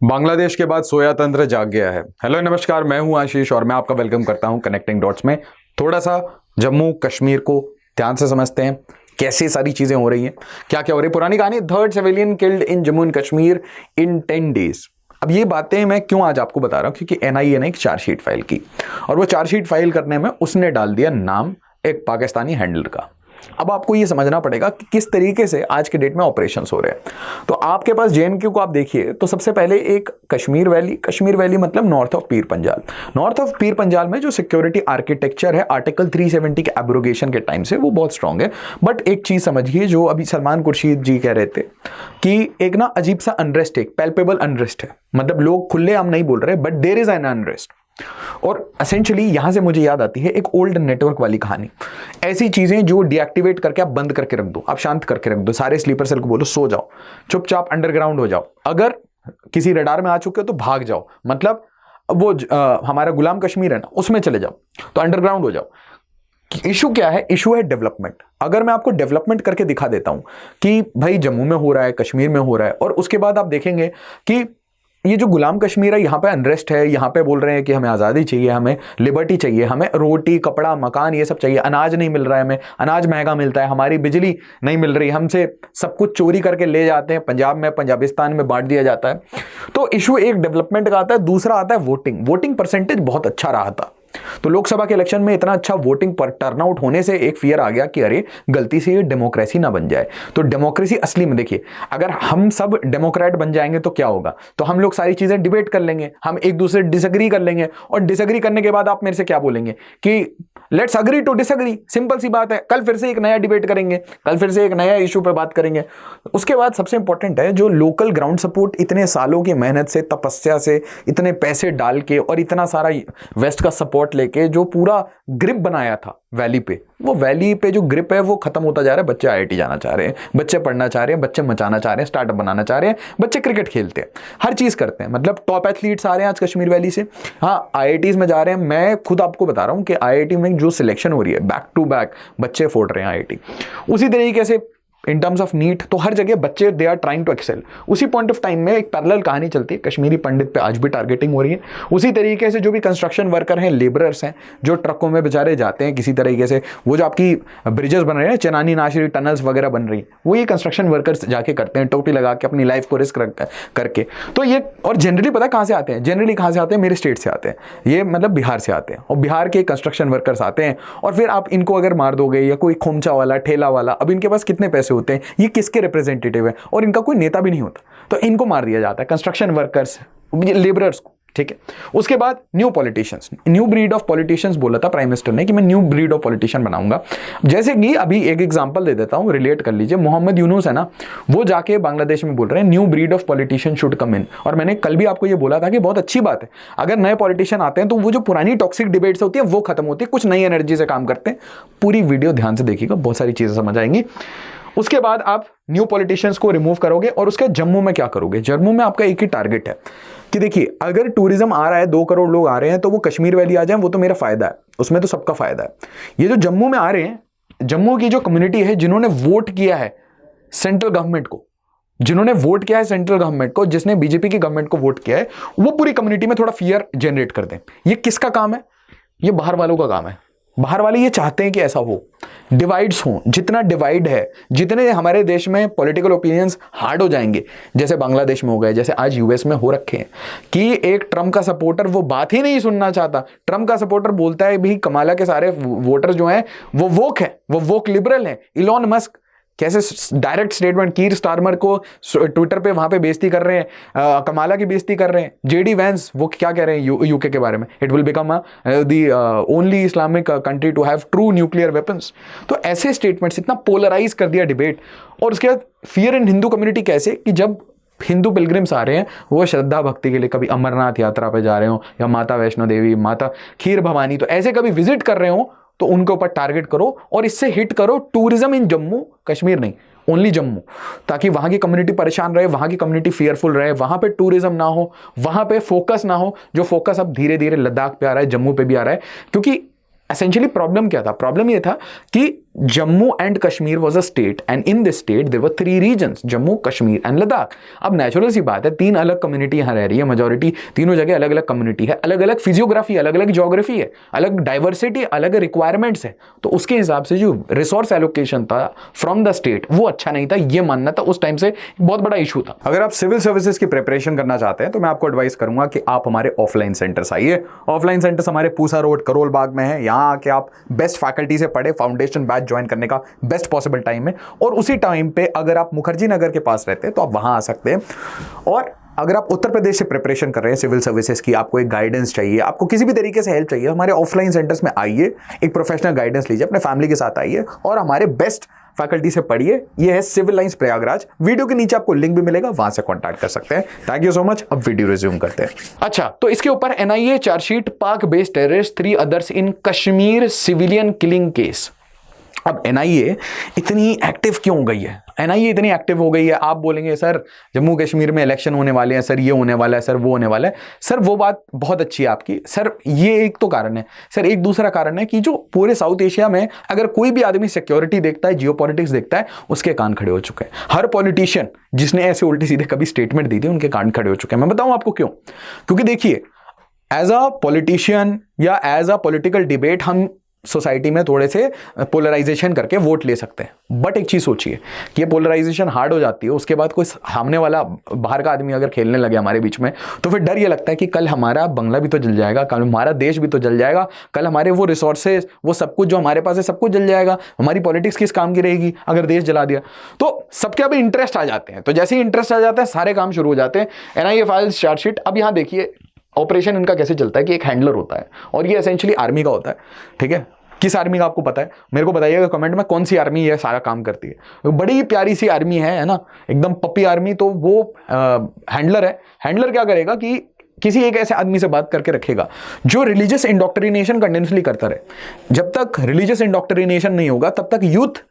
बांग्लादेश के बाद सोया तंत्र जाग गया है। हेलो नमस्कार, मैं हूं आशीष और मैं आपका वेलकम करता हूं कनेक्टिंग डॉट्स में। थोड़ा सा जम्मू कश्मीर को ध्यान से समझते हैं, कैसे सारी चीजें हो रही हैं, क्या क्या हो रही है। पुरानी कहानी, third civilian killed in Jammu and Kashmir in 10 days. अब ये बातें मैं क्यों आज आपको बता रहा हूं, क्योंकि एनआईए ने एक चार्जशीट फाइल की और वो चार्जशीट फाइल करने में उसने डाल दिया नाम एक पाकिस्तानी हैंडलर का। अब आपको ये समझना पड़ेगा कि किस तरीके से आज के डेट में ऑपरेशंस हो रहे हैं। तो आपके पास जेएनयू को आप देखिए तो सबसे पहले एक कश्मीर वैली मतलब north of Pir Panjal. North of Pir Panjal में जो सिक्योरिटी आर्किटेक्चर है आर्टिकल 370 के एब्रोगेशन के टाइम से वो बहुत स्ट्रांग है। बट एक चीज समझिए, जो अभी सलमान खुर्शीद जी कह रहे थे कि एक ना अजीब सा अनरेस्ट, एक पैल्पेबल अनरेस्ट है, मतलब लोग खुलेआम नहीं बोल रहे but there is an unrest. और एसेंशियली यहां से मुझे याद आती है एक ओल्ड नेटवर्क वाली कहानी। ऐसी चीजें जो डीएक्टिवेट करके आप बंद करके रख दो, आप शांत करके रख दो, सारे स्लीपर सेल को बोलो सो जाओ, चुपचाप अंडरग्राउंड हो जाओ, अगर किसी रडार में आ चुके हो तो भाग जाओ, मतलब वो हमारा गुलाम कश्मीर है ना, उसमें चले जाओ, तो अंडरग्राउंड हो जाओ। इशू क्या है? इशू है डेवलपमेंट। अगर मैं आपको डेवलपमेंट करके दिखा देता हूं कि भाई जम्मू में हो रहा है, कश्मीर में हो रहा है, और उसके बाद आप देखेंगे कि ये जो गुलाम कश्मीर है, यहाँ पे अनरेस्ट है, यहाँ पे बोल रहे हैं कि हमें आज़ादी चाहिए, हमें लिबर्टी चाहिए, हमें रोटी कपड़ा मकान ये सब चाहिए, अनाज नहीं मिल रहा है, हमें अनाज महंगा मिलता है, हमारी बिजली नहीं मिल रही, हमसे सब कुछ चोरी करके ले जाते हैं, पंजाब में पंजाबिस्तान में बांट दिया जाता है। तो इशू एक डेवलपमेंट का आता है, दूसरा आता है वोटिंग परसेंटेज बहुत अच्छा रहा था। तो लोकसभा के इलेक्शन में इतना अच्छा वोटिंग पर टर्नआउट होने से एक फियर आ गया कि अरे गलती से ये डेमोक्रेसी ना बन जाए। तो डेमोक्रेसी असली में देखिए, अगर हम सब डेमोक्रेट बन जाएंगे तो क्या होगा, तो हम लोग सारी चीजें डिबेट कर लेंगे, हम एक दूसरे डिसएग्री कर लेंगे, और डिसएग्री करने के बाद आप मेरे से क्या बोलेंगे कि let's agree to disagree. Simple सी बात है, कल फिर से एक नया डिबेट करेंगे, कल फिर से एक नया इशू पे बात करेंगे। उसके बाद सबसे इंपॉर्टेंट है जो लोकल ग्राउंड सपोर्ट, इतने सालों की मेहनत से, तपस्या से, इतने पैसे डाल के और इतना सारा वेस्ट का सपोर्ट लेके जो पूरा ग्रिप बनाया था वैली पे, वो वैली पे जो ग्रिप है वो खत्म होता जा रहा है। बच्चे आईआईटी जाना चाह रहे हैं, बच्चे पढ़ना चाह रहे हैं, बच्चे मचाना चाह रहे हैं, स्टार्टअप बनाना चाह रहे हैं, बच्चे क्रिकेट खेलते हैं, हर चीज करते हैं, मतलब टॉप एथलीट्स आ रहे हैं आज कश्मीर वैली से। हाँ, आईआईटीज में जा रहे हैं। मैं खुद आपको बता रहा हूं कि आईआईटी में जो सिलेक्शन हो रही है, बैक टू बैक बच्चे फोड़ रहे हैं आईआईटी। उसी तरीके से इन टर्म्स ऑफ नीट, तो हर जगह बच्चे they are trying to excel. उसी पॉइंट ऑफ टाइम में एक पैरेलल कहानी चलती है, कश्मीरी पंडित पे आज भी टारगेटिंग हो रही है। उसी तरीके से जो भी कंस्ट्रक्शन वर्कर हैं, लेबरर्स हैं, जो ट्रकों में बेचारे जाते हैं किसी तरीके से, वो जो आपकी ब्रिजेस बन रहे हैं, चेनानी नाशरी टनल्स वगैरह बन रही, वो ये कंस्ट्रक्शन वर्कर्स जाके करते हैं, टोपी लगा के अपनी लाइफ को रिस्क करके। तो ये, और जनरली पता है कहाँ से आते हैं? जनरली कहाँ से आते हैं? मेरे स्टेट से आते हैं, ये मतलब बिहार से आते हैं, और बिहार के कंस्ट्रक्शन वर्कर्स आते हैं। और फिर आप इनको अगर मार दोगे, या कोई खोमचा वाला, ठेला वाला, अब इनके पास कितने पैसे होते हैं, ये के रिप्रेजेंटेटिव है, और इनका कोई नेता भी नहीं होता, तो इनको मार दिया जाता है, कंस्ट्रक्शन वर्कर्स, लेबरर्स को। ठीक है, उसके बाद new politicians, new breed of politicians बोला था प्राइम मिनिस्टर ने कि मैं न्यू ब्रीड ऑफ पॉलिटिशियन बनाऊंगा। जैसे कि अभी एक एग्जांपल दे देता हूं, रिलेट कर लीजिए। मोहम्मद यूनुस है ना, वो जाके बांग्लादेश में बोल रहे हैं new breed of politician should come in. और मैंने कल भी आपको ये बोला था कि बहुत अच्छी बात है, अगर नए पॉलिटिशियन आते हैं तो वो जो पुरानी टॉक्सिक डिबेट्स होती है वो खत्म होती है, कुछ नई एनर्जी से काम करते हैं। पूरी वीडियो ध्यान से देखिएगा, बहुत सारी चीजें समझ आएंगी। उसके बाद आप न्यू पॉलिटिशियंस को रिमूव करोगे, और उसके जम्मू में क्या करोगे? जम्मू में आपका एक ही टारगेट है कि देखिए, अगर टूरिज्म आ रहा है, 2 करोड़ लोग आ रहे हैं, तो वो कश्मीर वैली आ जाए, वो तो मेरा फायदा है, उसमें तो सबका फायदा है। ये जो जम्मू में आ रहे हैं, जम्मू की जो कम्युनिटी है, जिन्होंने वोट किया है सेंट्रल गवर्नमेंट को, जिन्होंने वोट किया है सेंट्रल गवर्नमेंट को, जिसने बीजेपी की गवर्नमेंट को वोट किया है, वो पूरी कम्युनिटी में थोड़ा फियर जनरेट कर दें। ये किसका काम है? ये बाहर वालों का काम है। बाहर वाले ये चाहते हैं कि ऐसा हो, डिवाइड्स हों। जितना डिवाइड है, जितने हमारे देश में पॉलिटिकल ओपिनियंस हार्ड हो जाएंगे, जैसे बांग्लादेश में हो गए, जैसे आज यूएस में हो रखे हैं, कि एक ट्रम्प का सपोर्टर वो बात ही नहीं सुनना चाहता। ट्रम्प का सपोर्टर बोलता है भी कमाला के सारे वोटर जो हैं वो वोक है, वो वोक लिबरल हैं। इलॉन मस्क कैसे डायरेक्ट स्टेटमेंट, कीर स्टारमर को ट्विटर पे वहां पे बेइज्जती कर रहे हैं, कमाला की बेइज्जती कर रहे हैं। जेडी वैंस वो क्या कह रहे हैं यूके के बारे में? It will become the only Islamic country to have true nuclear weapons. तो ऐसे स्टेटमेंट्स इतना पोलराइज कर दिया डिबेट। और उसके बाद फियर इन हिंदू कम्युनिटी कैसे, कि जब हिंदू पिलग्रिम्स आ रहे हैं, वो श्रद्धा भक्ति के लिए कभी अमरनाथ यात्रा पे जा रहे हो, या माता वैष्णो देवी, माता खीर भवानी, तो ऐसे कभी विजिट कर रहे हो, तो उनके ऊपर टारगेट करो और इससे हिट करो टूरिज्म इन जम्मू कश्मीर, नहीं ओनली जम्मू, ताकि वहां की कम्युनिटी परेशान रहे, वहां की कम्युनिटी फियरफुल रहे, वहां पे टूरिज्म ना हो, वहां पे फोकस ना हो, जो फोकस अब धीरे धीरे लद्दाख पे आ रहा है, जम्मू पे भी आ रहा है। क्योंकि एसेंशियली प्रॉब्लम क्या था? प्रॉब्लम ये था कि Jammu and Kashmir was a state and in this state there were 3 regions, Jammu, Kashmir and Ladakh. अब नेचुरल सी बात है, 3 अलग कम्युनिटी यहां रह रही है, मेजोरिटी तीनों जगह अलग अलग कम्युनिटी है, अलग अलग फिजियोग्राफी, अलग अलग ज्योग्राफी है, अलग डाइवर्सिटी, अलग रिक्वायरमेंट्स है। तो उसके हिसाब से जो रिसोर्स एलोकेशन था फ्रॉम द स्टेट वो अच्छा नहीं था, ये मानना था उस टाइम से बहुत बड़ा इशू था। अगर आप सिविल सर्विसेज की प्रिपरेशन करना चाहते हैं तो मैं आपको एडवाइस करूंगा कि आप हमारे ऑफलाइन सेंटर्स आइए। ऑफलाइन सेंटर्स हमारे पूसा रोड, करोल बाग में है। यहां आके आप बेस्ट फैकल्टी से पढ़े, फाउंडेशन बैच ज्वाइन करने का बेस्ट पॉसिबल टाइम है। और उसी टाइम पे अगर आप मुखर्जी नगर के पास रहते हैं तो आप वहां आ सकते हैं। और अगर आप उत्तर प्रदेश से प्रिपरेशन कर रहे हैं सिविल सर्विसेज की, आपको एक गाइडेंस चाहिए, आपको किसी भी तरीके से हेल्प चाहिए, हमारे ऑफलाइन सेंटर्स में आइए, एक प्रोफेशनल गाइडेंस लीजिए, अपने फैमिली के साथ आइए और हमारे बेस्ट फैकल्टी से पढ़िए। ये है सिविल लाइंस प्रयागराज। वीडियो के नीचे आपको लिंक भी मिलेगा, वहां से कांटेक्ट कर सकते हैं। Thank you so much. अब वीडियो रिज्यूम करते हैं। अच्छा, तो इसके ऊपर एनआईए चार्जशीट, पाक based terrorist, 3 others in Kashmir civilian killing case. अब एनआईए इतनी एक्टिव क्यों हो गई है? एनआईए इतनी एक्टिव हो गई है, आप बोलेंगे सर जम्मू कश्मीर में इलेक्शन होने वाले हैं, सर ये होने वाला है, सर वो होने वाला है। सर वो बात बहुत अच्छी है आपकी, सर ये एक तो कारण है। सर एक दूसरा कारण है कि जो पूरे साउथ एशिया में अगर कोई भी आदमी सिक्योरिटी देखता है, जियोपॉलिटिक्स देखता है, उसके कान खड़े हो चुके हैं। हर पॉलिटिशियन जिसने ऐसे उल्टे सीधे कभी स्टेटमेंट दी थी, उनके कान खड़े हो चुके हैं। मैं बताऊं आपको क्यों? क्योंकि देखिए, एज अ पॉलिटिशियन या एज अ पॉलिटिकल डिबेट हम सोसाइटी में थोड़े से पोलराइजेशन करके वोट ले सकते हैं। बट एक चीज सोचिए कि ये पोलराइजेशन हार्ड हो जाती है, उसके बाद कोई सामने वाला बाहर का आदमी अगर खेलने लगे हमारे बीच में, तो फिर डर ये लगता है कि कल हमारा बंगला भी तो जल जाएगा, कल हमारा देश भी तो जल जाएगा, कल हमारे वो रिसोर्सेज, वो सब कुछ जो हमारे पास है, सब कुछ जल जाएगा। हमारी पॉलिटिक्स किस काम की रहेगी अगर देश जला दिया? तो सबके अभी इंटरेस्ट आ जाते हैं। तो जैसे ही इंटरेस्ट आ जाता है, सारे काम शुरू हो जाते हैं। NIA files chargesheet. अब यहाँ देखिए ऑपरेशन इनका कैसे चलता है कि एक हैंडलर होता है और ये एसेंशियली आर्मी का होता है। ठीक है, किस आर्मी का आपको पता है? मेरे को बताइएगा कमेंट में, कौन सी आर्मी ये सारा काम करती है। बड़ी प्यारी सी आर्मी है ना, एकदम पप्पी आर्मी। तो वो हैंडलर है। हैंडलर क्या करेगा कि किसी एक ऐसे आदमी से बात करके रखेगा जो रिलीजियस इंडोक्ट्रिनेशन कंटिन्यूसली करता रहे। जब तक रिलीजियस इंडोक्ट्रिनेशन नहीं होगा तब तक यूथ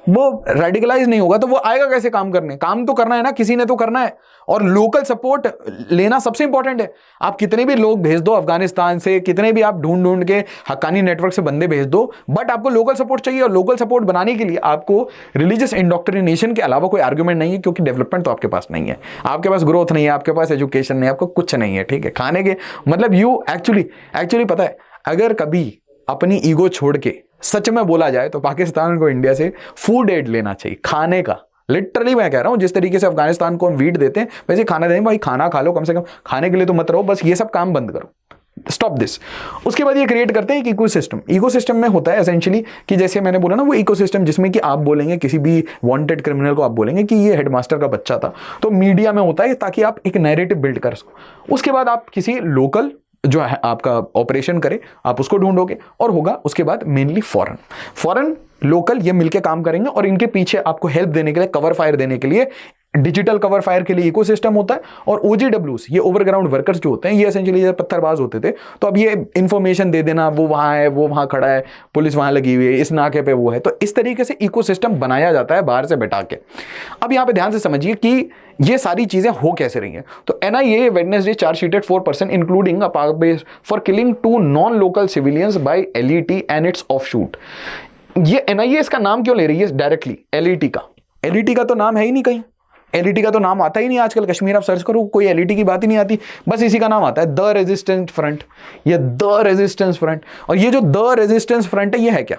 वो रेडिकलाइज नहीं होगा, तो वो आएगा कैसे काम करने? काम तो करना है ना, किसी ने तो करना है। और लोकल सपोर्ट लेना सबसे इंपॉर्टेंट है। आप कितने भी लोग भेज दो अफगानिस्तान से, कितने भी आप ढूंढ ढूंढ के हक्कानी नेटवर्क से बंदे भेज दो, बट आपको लोकल सपोर्ट चाहिए। और लोकल सपोर्ट बनाने के लिए आपको रिलीजियस इंडोक्ट्रिनेशन के अलावा कोई आर्गुमेंट नहीं है, क्योंकि डेवलपमेंट तो आपके पास नहीं है, आपके पास ग्रोथ नहीं है, आपके पास एजुकेशन नहीं है, आपको कुछ नहीं है। ठीक है, खाने के मतलब यू एक्चुअली पता है, अगर कभी अपनी ईगो छोड़ के सच में बोला जाए तो पाकिस्तान को इंडिया से फूड एड लेना चाहिए, खाने का। लिटरली मैं कह रहा हूं, जिस तरीके से अफगानिस्तान को हम वीट देते हैं वैसे खाना दें। भाई खाना खा लो, कम से कम खाने के लिए तो मत रहो, बस ये सब काम बंद करो, स्टॉप दिस। उसके बाद ये क्रिएट करते हैं एक इकोसिस्टम। इकोसिस्टम में होता है एसेंशियली कि जैसे मैंने बोला ना, वो इकोसिस्टम जिसमें कि आप बोलेंगे किसी भी वांटेड क्रिमिनल को, आप बोलेंगे कि ये हेडमास्टर का बच्चा था, तो मीडिया में होता है ताकि आप एक नैरेटिव बिल्ड कर सको। उसके बाद आप किसी लोकल जो है आपका ऑपरेशन करे, आप उसको ढूंढोगे और होगा। उसके बाद मेनली फॉरेन लोकल ये मिलके काम करेंगे और इनके पीछे आपको हेल्प देने के लिए, कवर फायर देने के लिए, डिजिटल कवर फायर के लिए इकोसिस्टम होता है। और OGWs ये ओवरग्राउंड वर्कर्स जो होते हैं, ये एसेंशियली पत्थरबाज होते थे, तो अब ये इंफॉर्मेशन दे देना, वो वहां है, वो वहां खड़ा है, पुलिस वहां लगी हुई है, इस नाके पे वो है। तो इस तरीके से इकोसिस्टम बनाया जाता है बाहर से बैठा के। अब यहाँ पे ध्यान से समझिए कि ये सारी चीजें हो कैसे रही हैं। तो NIA Wednesday chargesheeted 4 person including a Pak base for killing 2 non local civilians by LET and its offshoot. ये एनआईए इसका नाम क्यों ले रही है डायरेक्टली? LET का, LET का तो नाम है ही नहीं कहीं, LET का तो नाम आता ही नहीं आजकल। कश्मीर आप सर्च करो, कोई LET की बात ही नहीं आती, बस इसी का नाम आता है, द रेजिस्टेंस फ्रंट। ये द रेजिस्टेंस फ्रंट, और ये जो द रेजिस्टेंस फ्रंट है, ये है क्या?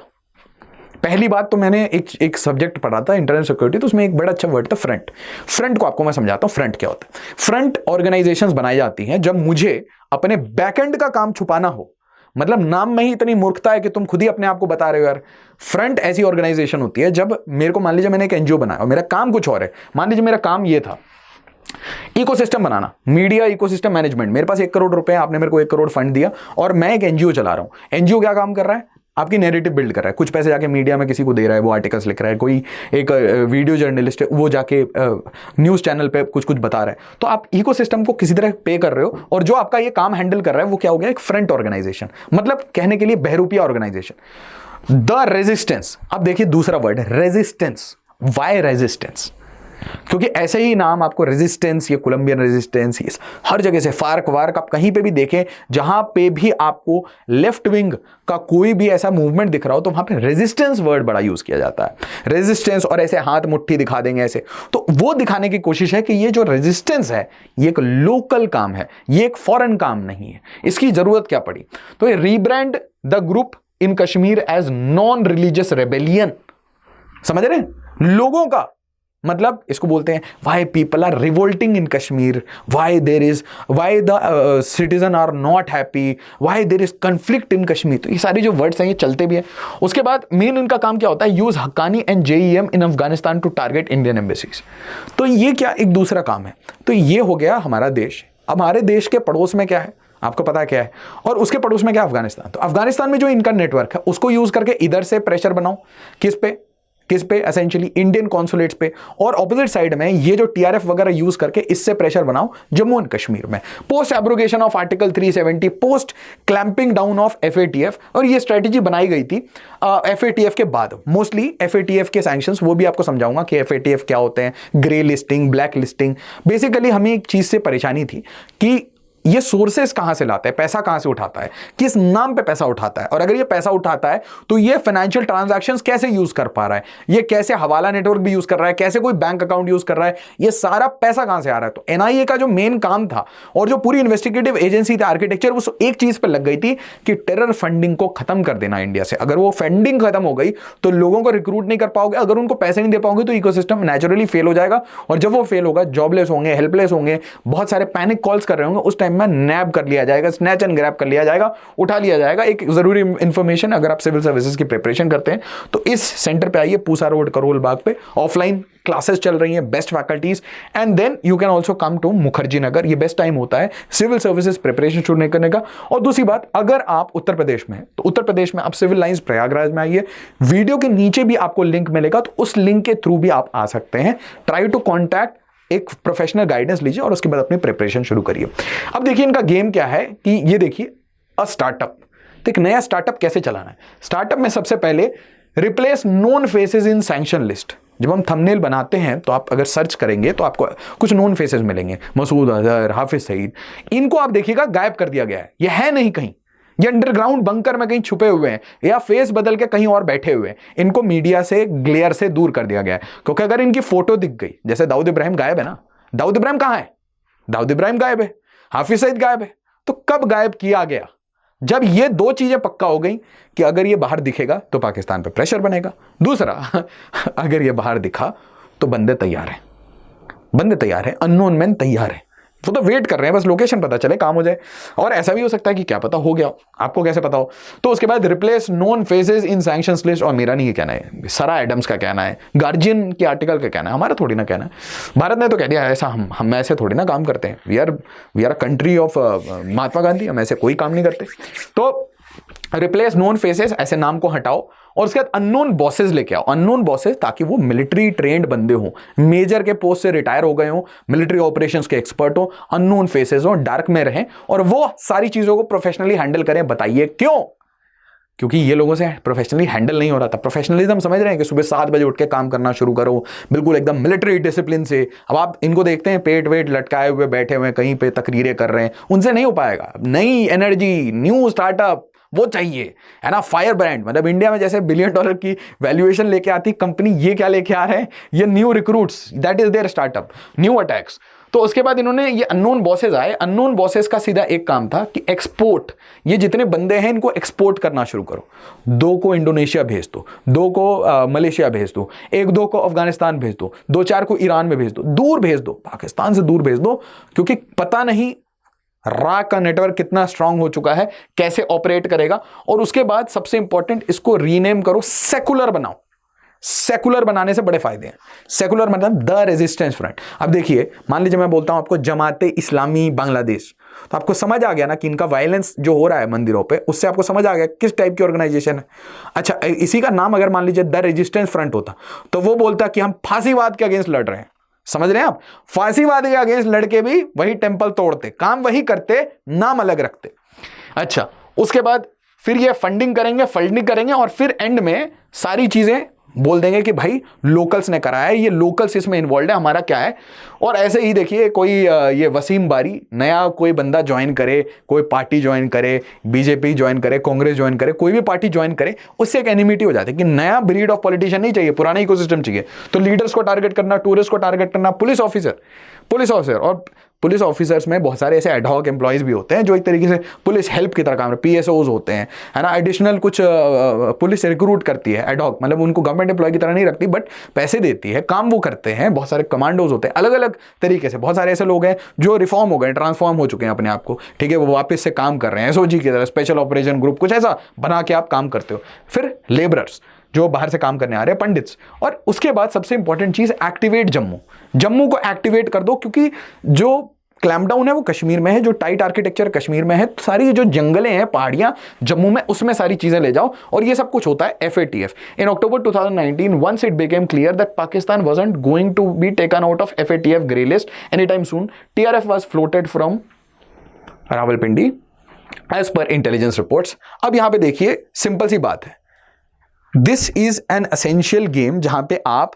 पहली बात तो मैंने एक सब्जेक्ट पढ़ा था इंटरनल सिक्योरिटी, तो उसमें एक बड़ा अच्छा वर्ड था फ्रंट। फ्रंट को आपको मैं समझाता हूं, फ्रंट क्या होता है। फ्रंट ऑर्गेनाइजेशंस बनाई जाती हैं जब मुझे अपने बैकएंड का काम छुपाना हो। मतलब नाम में ही इतनी मूर्खता है कि तुम खुद ही अपने आप को बता रहे हो यार। फ्रंट ऐसी ऑर्गेनाइजेशन होती है जब मेरे को, मान लीजिए मैंने एक NGO बनाया और मेरा काम कुछ और है। मान लीजिए मेरा काम ये था, इकोसिस्टम बनाना, मीडिया इकोसिस्टम मैनेजमेंट। मेरे पास 1 करोड़ रुपए, आपने मेरे को 1 करोड़ फंड दिया और मैं एक NGO चला रहा हूं। NGO क्या काम कर रहा है? आपकी नैरेटिव बिल्ड कर रहा है, कुछ पैसे जाके मीडिया में किसी को दे रहा है, वो आर्टिकल्स लिख रहा है, कोई एक वीडियो जर्नलिस्ट है वो जाके न्यूज़ चैनल पे कुछ बता रहा है। तो आप इकोसिस्टम को किसी तरह पे कर रहे हो, और जो आपका ये काम हैंडल कर रहा है वो क्या हो गया? एक फ्रंट ऑर्गेनाइजेशन, मतलब कहने के लिए बहरूपिया ऑर्गेनाइजेशन। द रेजिस्टेंस, अब देखिए दूसरा वर्ड रेजिस्टेंस। Y resistance? क्योंकि ऐसे ही नाम आपको रेजिस्टेंस, ये कोलंबियन रेजिस्टेंस, हर जगह से फार्क वार्क, आप कहीं पे भी देखें जहां पे भी आपको लेफ्ट विंग का कोई भी ऐसा मूवमेंट दिख रहा हो तो वहां पे रेजिस्टेंस वर्ड बड़ा यूज किया जाता है, रेजिस्टेंस, और ऐसे हाथ मुट्ठी दिखा देंगे ऐसे, तो वो दिखाने की कोशिश है कि ये जो रेजिस्टेंस है ये एक लोकल काम है, ये एक फॉरेन काम नहीं है, इसकी जरूरत क्या पड़ी। तो ये rebrand the group in Kashmir as non religious rebellion, समझ रहे हैं, लोगों का मतलब इसको बोलते हैं why people are revolting in Kashmir, why the citizen are not happy, why there is conflict in Kashmir. तो ये सारे जो वर्ड्स हैं ये चलते भी हैं। उसके बाद मेन इनका काम क्या होता है, use Haqqani and JeM in Afghanistan to target Indian embassies. तो ये क्या एक दूसरा काम है। तो ये हो गया हमारा देश। अब हमारे देश के पड़ोस में क्या है आपको पता है क्या है, और उसके पड़ोस में क्या है, अफगानिस्तान। तो अफगानिस्तान में जो इनका नेटवर्क है उसको यूज करके इधर से प्रेशर बनाओ, किस पे एसेंशियली इंडियन कॉन्सुलेट्स पे, और ऑपोजिट साइड में ये जो टीआरएफ वगैरह यूज करके इससे प्रेशर बनाओ जम्मू एंड कश्मीर में, post abrogation of article 370, post clamping down of FATF. और ये स्ट्रेटेजी बनाई गई थी एफएटीएफ के बाद, मोस्टली एफएटीएफ के सैंक्शंस, वो भी आपको समझाऊंगा कि एफएटीएफ क्या होते हैं, grey listing, black listing. Basically हमें एक चीज से परेशानी थी कि ये सोर्सेस कहां से लाता है, पैसा कहां से उठाता है, किस नाम पे पैसा उठाता है, और अगर ये पैसा उठाता है तो ये फाइनेंशियल ट्रांजैक्शंस कैसे यूज कर पा रहा है, ये कैसे हवाला नेटवर्क भी यूज कर रहा है, कैसे कोई बैंक अकाउंट यूज कर रहा है, ये सारा पैसा कहां से आ रहा है। तो एनआईए का जो मेन काम था और जो पूरी इन्वेस्टिगेटिव एजेंसी थी, आर्किटेक्चर, उस एक चीज पर लग गई थी कि टेरर फंडिंग को खत्म कर देना इंडिया से। अगर वो फंडिंग खत्म हो गई तो लोगों को रिक्रूट नहीं कर पाओगे, अगर उनको पैसे नहीं दे पाओगे तो इकोसिस्टम नेचुरली फेल हो जाएगा, और जब वो फेल होगा जॉबलेस होंगे, हेल्पलेस होंगे, बहुत सारे पैनिक कॉल्स कर रहे होंगे, उस टाइम में नैब कर लिया जाएगा, स्नैच एंड ग्रैब कर लिया जाएगा, उठा लिया जाएगा। एक जरूरी इंफॉर्मेशन, अगर आप सिविल सर्विसेज की प्रिपरेशन करते हैं तो इस सेंटर पे आइए, पूसा रोड, करोल बाग पे ऑफलाइन क्लासेस चल रही हैं, best faculties, and then you can also come to Mukherjee Nagar. ये बेस्ट टाइम होता है सिविल सर्विसेज प्रिपरेशन शुरू करने का। और दूसरी बात, अगर आप उत्तर प्रदेश में हैं तो उत्तर प्रदेश में आप सिविल लाइंस प्रयागराज में आइए, वीडियो के नीचे भी आपको लिंक मिलेगा, तो उस लिंक के थ्रू भी आप आ सकते हैं। ट्राई टू कॉन्टैक्ट, एक प्रोफेशनल गाइडेंस लीजिए और उसके बाद अपनी प्रिपरेशन शुरू करिए। अब देखिए इनका गेम क्या है कि ये देखिए अ स्टार्टअप, तो एक नया स्टार्टअप कैसे चलाना है। स्टार्टअप में सबसे पहले रिप्लेस नोन फेसेस इन सैंक्शन लिस्ट। जब हम थंबनेल बनाते हैं तो आप अगर सर्च करेंगे तो आपको कुछ नोन फेसेस मिलेंगे, मसूद अजहर, हाफिज सईद, इनको आप देखिएगा गायब कर दिया गया है, ये है नहीं कहीं, ये अंडरग्राउंड बंकर में कहीं छुपे हुए हैं या फेस बदल के कहीं और बैठे हुए हैं। इनको मीडिया से, ग्लेयर से दूर कर दिया गया है, क्योंकि अगर इनकी फोटो दिख गई, जैसे दाऊद इब्राहिम गायब है ना, दाऊद इब्राहिम कहां है, दाऊद इब्राहिम गायब है, हाफिज सईद गायब है, तो कब गायब किया गया, जब ये दो चीजें पक्का हो गई कि अगर ये बाहर दिखेगा तो पाकिस्तान पे प्रेशर बनेगा। दूसरा, अगर ये बाहर दिखा तो बंदे तैयार हैं, बंदे तैयार हैं, अननोन मैन तैयार है, वो तो वेट कर रहे हैं बस लोकेशन पता चले, काम हो जाए। और ऐसा भी हो सकता है कि क्या पता हो गया, आपको कैसे पता हो। तो उसके बाद रिप्लेस नोन फेसेस इन सैंक्शंस लिस्ट, और मेरा नहीं ये कहना है, सारा एडम्स का कहना है, गार्जियन के आर्टिकल का कहना है, हमारा थोड़ी ना कहना है। भारत ने तो कह दिया ऐसा, हम ऐसे थोड़ी ना काम करते हैं, we are a country of Mahatma Gandhi, हम ऐसे कोई काम नहीं करते। तो रिप्लेस नोन फेसेस, ऐसे नाम को हटाओ, और उसके बाद अननोन बॉसेस लेके आओ, अननोन बॉसेस, ताकि वो मिलिट्री ट्रेंड बंदे हो, मेजर के पोस्ट से रिटायर हो गए हो, मिलिट्री ऑपरेशंस के एक्सपर्ट हो, अननोन फेसेस हो, डार्क में रहें और वो सारी चीजों को प्रोफेशनली हैंडल करें। बताइए क्यों? क्योंकि ये लोगों से प्रोफेशनली हैंडल नहीं हो रहा था। प्रोफेशनलिज्म समझ रहे हैं कि सुबह 7 बजे उठ के काम करना शुरू करो, बिल्कुल एकदम मिलिट्री डिसिप्लिन से। अब आप इनको देखते हैं पेट वेट लटकाए हुए बैठे हुए कहीं पे तकरीरें कर रहे हैं, उनसे नहीं हो पाएगा। नई एनर्जी, न्यू स्टार्टअप वो चाहिए, है ना, फायर ब्रांड। मतलब इंडिया में जैसे $1 बिलियन की वैल्यूएशन लेके आती कंपनी, ये क्या लेके आ रहे हैं, ये new recruits, that is there startup, new attacks. तो उसके बाद इन्होंने ये अननोन बॉसेस आए। अननोन बॉसेस का सीधा एक काम था कि एक्सपोर्ट, ये जितने बंदे हैं इनको एक्सपोर्ट करना शुरू करो। 2 को इंडोनेशिया भेज दो, 2 को मलेशिया भेज दो, 1-2 को अफगानिस्तान भेज दो, 2-4 को ईरान में भेज दो, दूर भेज दो, पाकिस्तान से दूर भेज दो, क्योंकि पता नहीं रा का नेटवर्क कितना स्ट्रांग हो चुका है, कैसे ऑपरेट करेगा। और उसके बाद सबसे इंपॉर्टेंट, इसको रीनेम करो, सेकुलर बनाओ। सेकुलर बनाने से बड़े फायदे हैं। सेकुलर मतलब द रेजिस्टेंस फ्रंट। अब देखिए, मान लीजिए मैं बोलता हूं आपको जमाते इस्लामी बांग्लादेश, तो आपको समझ आ गया ना कि इनका वायलेंस जो हो रहा है मंदिरों पे, उससे आपको समझ आ गया किस टाइप की ऑर्गेनाइजेशन है। अच्छा, इसी का नाम अगर मान लीजिए द रेजिस्टेंस फ्रंट होता तो वो बोलता कि हम फांसीवाद के अगेंस्ट लड़ रहे हैं। समझ रहे हैं आप? फांसीवाद के अगेंस्ट लड़के भी वही टेंपल तोड़ते, काम वही करते, नाम अलग रखते। अच्छा, उसके बाद फिर ये फंडिंग करेंगे और फिर एंड में सारी चीजें बोल देंगे कि भाई लोकल्स ने कराया है, ये लोकल्स इसमें इन्वॉल्व है, हमारा क्या है। और ऐसे ही देखिए कोई ये वसीम बारी नया कोई बंदा ज्वाइन करे, कोई पार्टी ज्वाइन करे, बीजेपी ज्वाइन करे, कांग्रेस ज्वाइन करे, कोई भी पार्टी ज्वाइन करे, उससे एक एनिमिटी हो जाती है कि नया ब्रीड ऑफ पॉलिटिशियन नहीं चाहिए, पुराना इकोसिस्टम चाहिए। तो लीडर्स को टारगेट करना, टूरिस्ट को टारगेट करना, पुलिस ऑफिसर और पुलिस ऑफिसर्स में बहुत सारे ऐसे एडहॉक एम्प्लॉयज भी होते हैं जो एक तरीके से पुलिस हेल्प की तरह काम करते हैं, पीएसओज होते हैं, है ना। एडिशनल कुछ पुलिस रिक्रूट करती है एडहॉक, मतलब उनको गवर्नमेंट एम्प्लॉय की तरह नहीं रखती बट पैसे देती है, काम वो करते हैं। बहुत सारे कमांडोज होते हैं अलग अलग तरीके से। बहुत सारे ऐसे लोग हैं जो रिफॉर्म हो गए, ट्रांसफॉर्म हो चुके हैं अपने आप को, ठीक है, वो वापस से काम कर रहे हैं एसओजी की तरह, स्पेशल ऑपरेशन ग्रुप, कुछ ऐसा बना के आप काम करते हो। फिर लेबरर्स जो बाहर से काम करने आ रहे हैं, पंडित्स। और उसके बाद सबसे इंपॉर्टेंट चीज, एक्टिवेट जम्मू को एक्टिवेट कर दो, क्योंकि जो क्लैम्पडाउन है वो कश्मीर में है, जो टाइट आर्किटेक्चर कश्मीर में है, सारी जो जंगलें हैं, पहाड़ियां जम्मू में, उसमें सारी चीजें ले जाओ। और ये सब कुछ होता है FATF। In October 2019 once it became clear that Pakistan wasn't going to be taken out of FATF grey list anytime soon, TRF was floated from Rawalpindi as per intelligence reports। अब यहां पे देखिए सिंपल सी बात है, this is an essential game जहां पे आप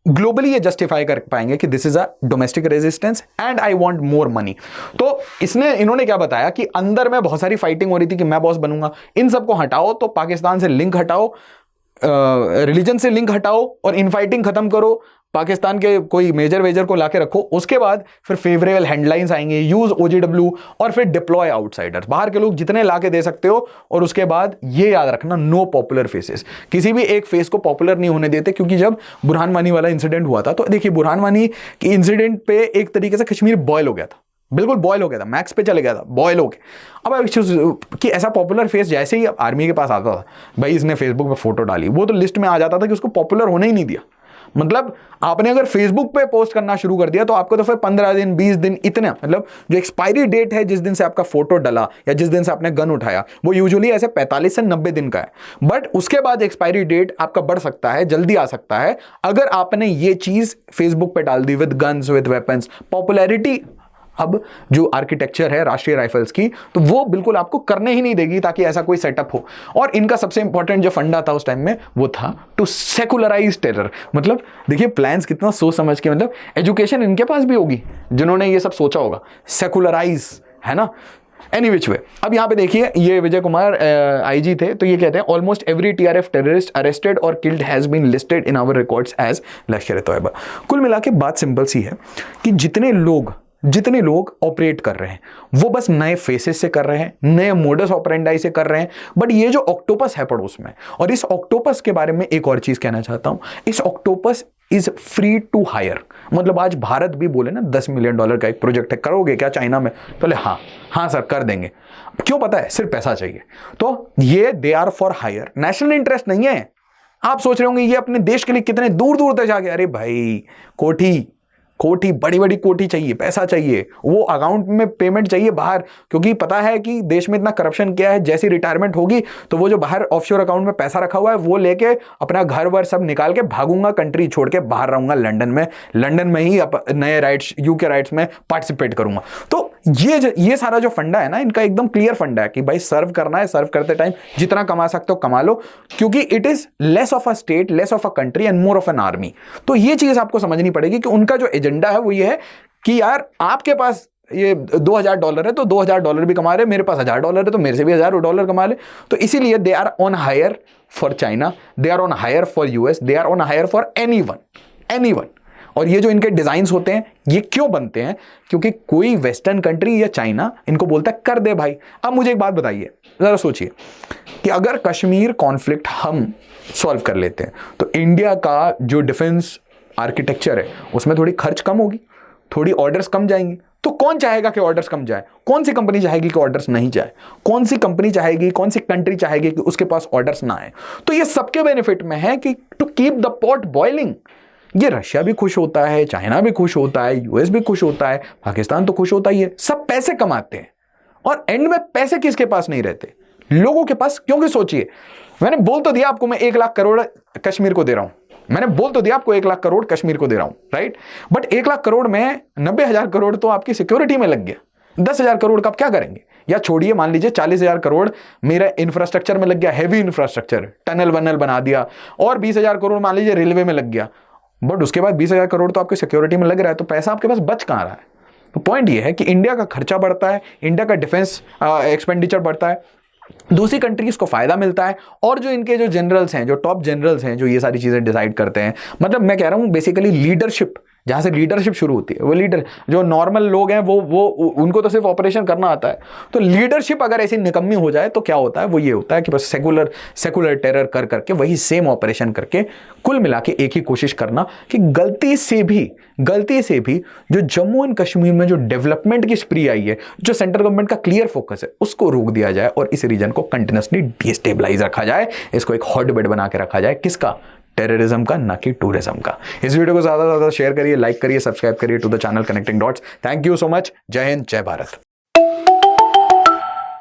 ग्लोबली ये जस्टिफाई कर पाएंगे कि this is a domestic resistance and I want more money. तो इन्होंने क्या बताया कि अंदर में बहुत सारी फाइटिंग हो रही थी कि मैं बॉस बनूंगा, इन सबको हटाओ, तो पाकिस्तान से लिंक हटाओ, रिलीजन से लिंक हटाओ और इनफाइटिंग खत्म करो, पाकिस्तान के कोई मेजर वेजर को लाके रखो। उसके बाद फिर फेवरेबल हेडलाइंस आएंगे, यूज OGW और फिर डिप्लॉय आउटसाइडर्स, बाहर के लोग जितने लाके दे सकते हो। और उसके बाद ये याद रखना, नो पॉपुलर फेसेस, किसी भी एक फेस को पॉपुलर नहीं होने देते। क्योंकि जब बुरहान वानी वाला इंसिडेंट हुआ था, तो देखिए बुरहान वानी के इंसिडेंट पे एक तरीके से कश्मीर बॉयल हो गया था, बिल्कुल बॉयल हो गया था, मैक्स पे चले गया था, बॉयल हो गया। अब कि ऐसा पॉपुलर फेस जैसे ही आर्मी के पास आता था, भाई इसने फेसबुक पे फोटो डाली, वो तो लिस्ट में आ जाता था कि उसको पॉपुलर होने ही नहीं दिया। मतलब आपने अगर फेसबुक पे पोस्ट करना शुरू कर दिया तो आपको तो फिर 15 दिन 20 दिन इतने, मतलब जो एक्सपायरी डेट है जिस दिन से आपका फोटो डला या जिस दिन से आपने गन उठाया, वो यूजुअली ऐसे 45 से 90 दिन का है। बट उसके बाद एक्सपायरी डेट आपका बढ़ सकता है, जल्दी आ सकता है, अगर आपने ये चीज फेसबुक पे डाल दी with guns with weapons. Popularity अब जो आर्किटेक्चर है राष्ट्रीय राइफल्स की, तो वो बिल्कुल आपको करने ही नहीं देगी ताकि ऐसा कोई सेटअप हो। और इनका सबसे इंपॉर्टेंट जो फंडा था उस टाइम में, वो था टू सेकुलराइज टेरर। मतलब देखिए प्लान्स कितना सोच समझ के, मतलब एजुकेशन इनके पास भी होगी जिन्होंने ये सब सोचा होगा, सेकुलराइज, है ना। एनी विच वे, अब यहां पे देखिए ये विजय कुमार IG थे, तो ये कहते हैं almost every TRF terrorist arrested और killed has been listed in our records as Lashkar-e-Taiba. कुल मिला के बात सिंपल सी है कि जितने लोग ऑपरेट कर रहे हैं वो बस नए फेसेस से कर रहे हैं, नए मोडस ऑपरेंडाई से कर रहे हैं। बट ये जो ऑक्टोपस है पड़ोस में, और इस ऑक्टोपस के बारे में एक और चीज कहना चाहता हूं, इस octopus is free to hire. मतलब आज भारत भी बोले ना $10 मिलियन का एक प्रोजेक्ट है, करोगे क्या चाइना में? तो हाँ सर कर देंगे। क्यों? पता है, सिर्फ पैसा चाहिए। तो ये they are for hire, national interest नहीं है। आप सोच रहे होंगे ये अपने देश के लिए कितने दूर दूर तक जाके, अरे भाई कोठी बड़ी बड़ी कोठी चाहिए, पैसा चाहिए, वो अकाउंट में पेमेंट चाहिए बाहर, क्योंकि पता है कि देश में इतना करप्शन किया है, जैसी रिटायरमेंट होगी तो वो जो बाहर ऑफशोर अकाउंट में पैसा रखा हुआ है वो लेके अपना घर वर सब निकाल के भागूंगा, कंट्री छोड़ के बाहर रहूंगा लंदन में ही नए राइट्स, यूके राइट्स में पार्टिसिपेट करूंगा। तो ये सारा जो फंडा है ना, इनका एकदम क्लियर फंडा है कि भाई सर्व करना है, सर्व करते टाइम जितना कमा सकते हो कमा लो, क्योंकि it is less of a state, less of a country and more of an army. तो ये चीज आपको समझनी पड़ेगी कि उनका जो एजेंडा है वो ये है कि यार आपके पास ये $2000 है तो $2000 भी कमा रहे, मेरे पास $1000 है तो मेरे से भी $1000 कमा ले। तो इसीलिए they are on hire for China, they are on hire for US, they are on hire for anyone. और ये जो इनके डिजाइन्स होते हैं ये क्यों बनते हैं? क्योंकि कोई वेस्टर्न कंट्री या चाइना इनको बोलता है कर दे भाई। अब मुझे एक बात बताइए, जरा सोचिए कि अगर कश्मीर कॉन्फ्लिक्ट हम सॉल्व कर लेते हैं तो इंडिया का जो डिफेंस आर्किटेक्चर है उसमें थोड़ी खर्च कम होगी, थोड़ी ऑर्डर्स कम जाएंगी। तो कौन चाहेगा कि ऑर्डर्स कम जाए? कौन सी कंपनी चाहेगी कि ऑर्डर्स नहीं जाए? कौन सी कंपनी चाहेगी, कौन सी कंट्री चाहेगी कि उसके पास ऑर्डर्स ना आए? तो ये सबके बेनिफिट में है कि to keep the pot boiling. ये रशिया भी खुश होता है, चाइना भी खुश होता है, US भी खुश होता है, पाकिस्तान तो खुश होता ही है, सब पैसे कमाते हैं। और एंड में पैसे किसके पास नहीं रहते? लोगों के पास। क्योंकि सोचिए, मैंने बोल तो दिया आपको मैं 1 लाख करोड़ कश्मीर को दे रहा हूं, मैंने बोल तो दिया आपको 1 लाख करोड़ कश्मीर को दे रहा हूं, राइट। बट 1 लाख करोड़ में 90,000 करोड़ तो आपकी सिक्योरिटी में लग गया, 10,000 करोड़ का आप क्या करेंगे? या छोड़िए मान लीजिए 40,000 करोड़ मेरा इंफ्रास्ट्रक्चर में लग गया, हैवी इंफ्रास्ट्रक्चर, टनल वनल बना दिया, और 20,000 करोड़ मान लीजिए रेलवे में लग गया, बट उसके बाद 20,000 करोड़ तो आपके सिक्योरिटी में लग रहा है, तो पैसा आपके पास बच कहाँ रहा है? तो पॉइंट ये है कि इंडिया का खर्चा बढ़ता है, इंडिया का डिफेंस एक्सपेंडिचर बढ़ता है, दूसरी कंट्रीज को फायदा मिलता है, और जो इनके जो जनरल्स हैं, जो टॉप जनरल्स हैं, जो ये सारी चीजें डिसाइड करते हैं, मतलब मैं कह रहा हूं बेसिकली लीडरशिप, जहां से लीडरशिप शुरू होती है, वो लीडर जो नॉर्मल लोग हैं वो उनको तो सिर्फ ऑपरेशन करना आता है। तो लीडरशिप अगर ऐसी निकम्मी हो जाए तो क्या होता है, वो ये होता है कि बस सेकुलर टेरर कर करके वही सेम ऑपरेशन करके कुल मिला के एक ही कोशिश करना कि गलती से भी जो जम्मू एंड कश्मीर में जो डेवलपमेंट की स्प्री आई है, जो सेंट्रल गवर्नमेंट का क्लियर फोकस है, उसको रोक दिया जाए और इस रीजन को कंटिन्यूसली डिस्टेबलाइज रखा जाए, इसको एक हॉटबेड बना के रखा जाए। किसका? टेररिज्म का, ना कि टूरिज्म का। इस वीडियो को ज्यादा से ज्यादा शेयर करिए, लाइक करिए, सब्सक्राइब करिए to the channel connecting dots. Thank you so much. जय हिंद, जय भारत।